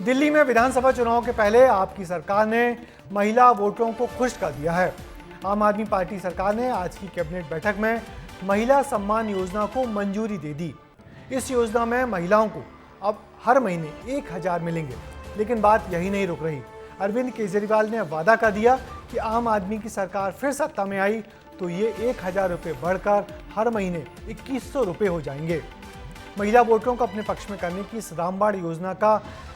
दिल्ली में विधानसभा चुनाव के पहले आपकी सरकार ने महिला वोटरों को खुश कर दिया है। आम आदमी पार्टी सरकार ने आज की कैबिनेट बैठक में महिला सम्मान योजना को मंजूरी दे दी। इस योजना में महिलाओं को अब हर महीने 1000 मिलेंगे। लेकिन बात यही नहीं रुक रही। अरविंद केजरीवाल ने वादा कर दिया कि आम आदमी की सरकार फिर सत्ता में आई तो ये 1000 रुपये बढ़कर हर महीने 2100 रुपये हो जाएंगे। महिला वोटरों को अपने पक्ष में करने की इस रामबाण योजना का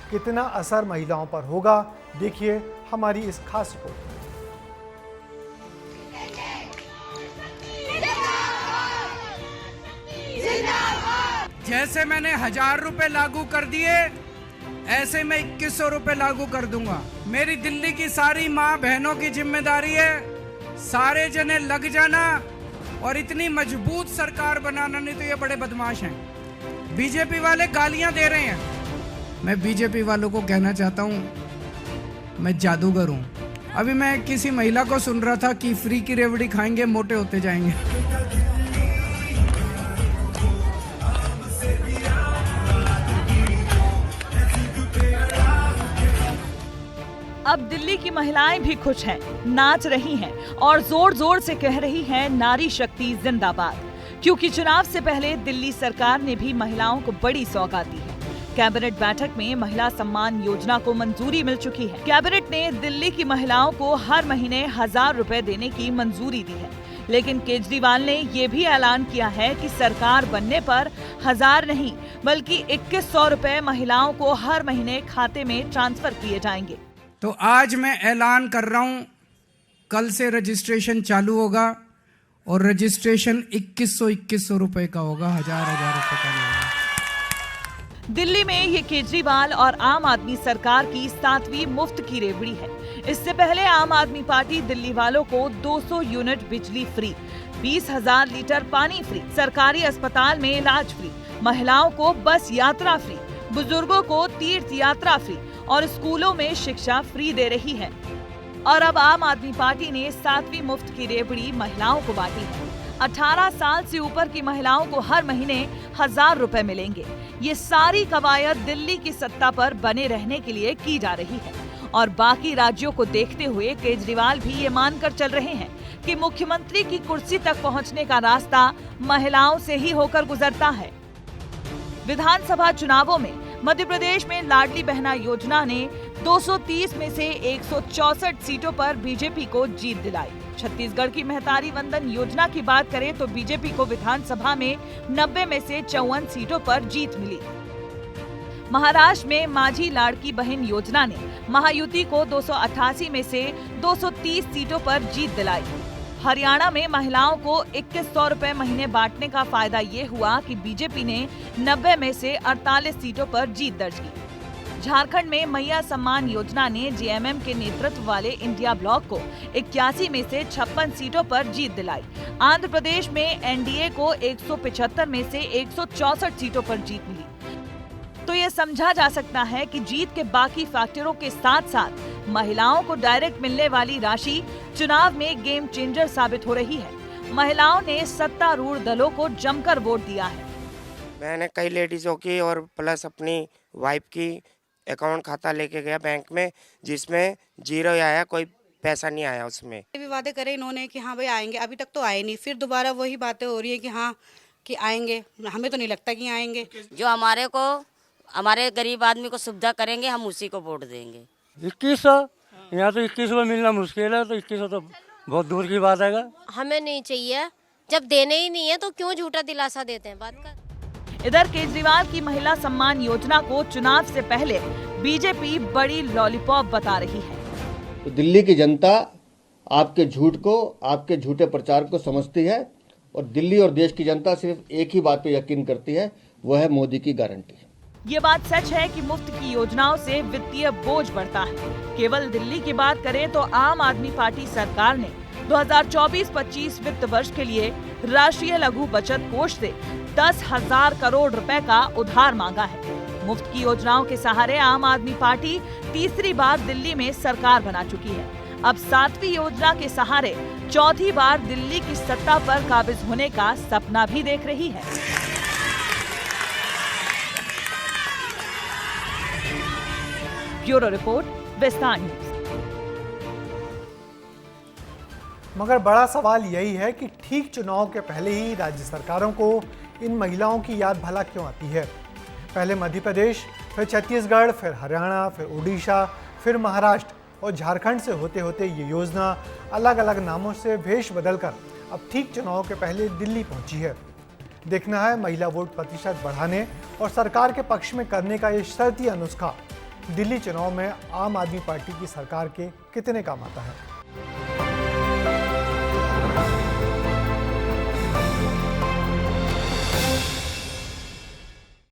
कितना असर महिलाओं पर होगा, देखिए हमारी इस खास रिपोर्ट। जैसे मैंने 1000 रुपए लागू कर दिए, ऐसे मैं 2100 रुपए लागू कर दूंगा। मेरी दिल्ली की सारी माँ बहनों की जिम्मेदारी है, सारे जने लग जाना और इतनी मजबूत सरकार बनाना, नहीं तो ये बड़े बदमाश हैं। बीजेपी वाले गालियां दे रहे हैं। मैं बीजेपी वालों को कहना चाहता हूं, मैं जादूगर हूं। अभी मैं किसी महिला को सुन रहा था कि फ्री की रेवड़ी खाएंगे मोटे होते जाएंगे। अब दिल्ली की महिलाएं भी खुश हैं, नाच रही हैं और जोर जोर से कह रही हैं नारी शक्ति जिंदाबाद। क्योंकि चुनाव से पहले दिल्ली सरकार ने भी महिलाओं को बड़ी सौगात दी है। कैबिनेट बैठक में महिला सम्मान योजना को मंजूरी मिल चुकी है। कैबिनेट ने दिल्ली की महिलाओं को हर महीने 1000 रुपए देने की मंजूरी दी है। लेकिन केजरीवाल ने ये भी ऐलान किया है कि सरकार बनने पर 1000 नहीं बल्कि 2100 रुपए महिलाओं को हर महीने खाते में ट्रांसफर किए जाएंगे। तो आज मैं ऐलान कर रहा हूं, कल से रजिस्ट्रेशन चालू होगा और रजिस्ट्रेशन 2100 रुपए का होगा, 1000 रुपए का नहीं होगा। दिल्ली में ये केजरीवाल और आम आदमी सरकार की 7वीं मुफ्त की रेवड़ी है। इससे पहले आम आदमी पार्टी दिल्ली वालों को 200 यूनिट बिजली फ्री, 20,000 लीटर पानी फ्री, सरकारी अस्पताल में इलाज फ्री, महिलाओं को बस यात्रा फ्री, बुजुर्गों को तीर्थ यात्रा फ्री और स्कूलों में शिक्षा फ्री दे रही है। और अब आम आदमी पार्टी ने 7वीं मुफ्त की रेवड़ी महिलाओं को बांटी है। 18 साल से ऊपर की महिलाओं को हर महीने 1000 रुपए मिलेंगे। ये सारी कवायद दिल्ली की सत्ता पर बने रहने के लिए की जा रही है। और बाकी राज्यों को देखते हुए केजरीवाल भी ये मानकर चल रहे हैं कि मुख्यमंत्री की कुर्सी तक पहुंचने का रास्ता महिलाओं से ही होकर गुजरता है। विधानसभा चुनावों में मध्य प्रदेश में लाडली बहना योजना ने 230 में से 164 सीटों पर बीजेपी को जीत दिलाई। छत्तीसगढ़ की महतारी वंदन योजना की बात करें तो बीजेपी को विधानसभा में 90 में से 54 सीटों पर जीत मिली। महाराष्ट्र में माझी लाड़की बहन योजना ने महायुति को 288 में से 230 सीटों पर जीत दिलाई। हरियाणा में महिलाओं को 2100 रुपए महीने बांटने का फायदा ये हुआ कि बीजेपी ने 90 में से 48 सीटों पर जीत दर्ज की। झारखंड में मैया सम्मान योजना ने जेएमएम के नेतृत्व वाले इंडिया ब्लॉक को 81 में से 56 सीटों पर जीत दिलाई। आंध्र प्रदेश में एनडीए को 175 में से 164 सीटों पर जीत मिली। तो ये समझा जा सकता है कि जीत के बाकी फैक्टरों के साथ साथ महिलाओं को डायरेक्ट मिलने वाली राशि चुनाव में गेम चेंजर साबित हो रही है। महिलाओं ने सत्तारूढ़ दलों को जमकर वोट दिया है। मैंने कई लेडीजों की और प्लस अपनी वाइफ की अकाउंट खाता लेके गया बैंक में, जिसमें 0 आया, कोई पैसा नहीं आया। उसमें भी वादे करे इन्होंने कि हाँ भाई आएंगे, अभी तक तो आए नहीं। फिर दोबारा वही बातें हो रही है कि हाँ कि आएंगे। हमें तो नहीं लगता कि आएंगे। जो हमारे गरीब आदमी को सुविधा करेंगे, हम उसी को वोट देंगे। 2100 यहाँ तो 2100 मिलना मुश्किल है, तो 2100 तो बहुत दूर की बात है। हमें नहीं चाहिए, जब देने ही नहीं है तो क्यों झूठा दिलासा देते हैं। बात का इधर केजरीवाल की महिला सम्मान योजना को चुनाव से पहले बीजेपी बड़ी लॉलीपॉप बता रही है। तो दिल्ली की जनता आपके झूठ को, आपके झूठे प्रचार को समझती है और दिल्ली और देश की जनता सिर्फ एक ही बात पे यकीन करती है, वह है मोदी की गारंटी। ये बात सच है कि मुफ्त की योजनाओं से वित्तीय बोझ बढ़ता है। केवल दिल्ली की बात करें तो आम आदमी पार्टी सरकार ने 2024-25 वित्त वर्ष के लिए राष्ट्रीय लघु बचत कोष से 10,000 करोड़ रुपए का उधार मांगा है। मुफ्त की योजनाओं के सहारे आम आदमी पार्टी तीसरी बार दिल्ली में सरकार बना चुकी है। अब 7वीं योजना के सहारे चौथी बार दिल्ली की सत्ता पर काबिज होने का सपना भी देख रही है। ब्यूरो रिपोर्ट, विस्तार न्यूज। मगर बड़ा सवाल यही है कि ठीक चुनाव के पहले ही राज्य सरकारों को इन महिलाओं की याद भला क्यों आती है। पहले मध्य प्रदेश, फिर छत्तीसगढ़, फिर हरियाणा, फिर उड़ीसा, फिर महाराष्ट्र और झारखंड से होते होते ये योजना अलग अलग नामों से भेष बदलकर अब ठीक चुनाव के पहले दिल्ली पहुंची है। देखना है महिला वोट प्रतिशत बढ़ाने और सरकार के पक्ष में करने का ये शर्ती नुस्खा दिल्ली चुनाव में आम आदमी पार्टी की सरकार के कितने काम आता है।